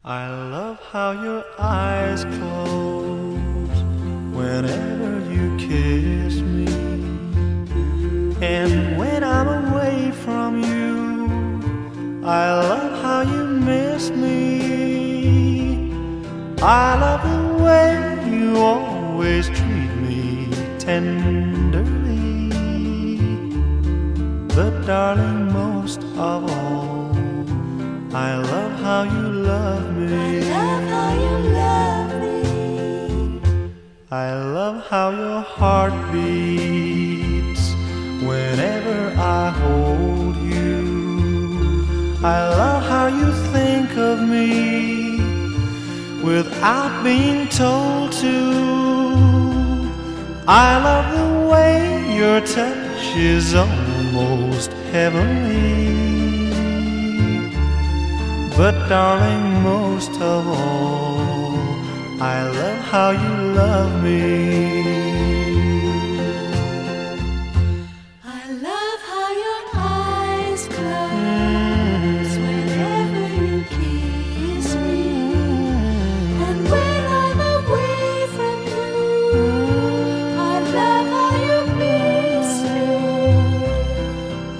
I love how your eyes close whenever you kiss me, and when I'm away from you, I love how you miss me. I love the way you always treat me tenderly, but darling, most of all, I love how you love me. I love how you love me. I love how your heart beats whenever I hold you. I love how you think of me without being told to. I love the way your touch is almost heavenly. But darling, most of all, I love how you love me. I love how your eyes close whenever you kiss me, and when I'm away from you, I love how you miss me.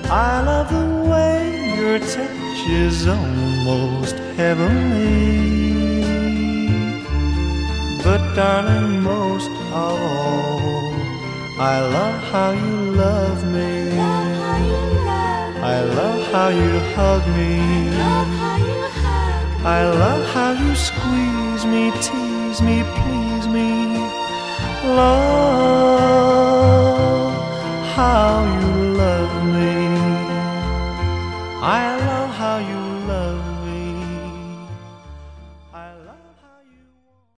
I love the way your touch is almost heavenly. But darling, most of all, I love how you love me. Love how you love me. I love how you hug me. Love how you hug me. I love how you squeeze me, tease me, please me. Love how you love me. I love how you love me. I love how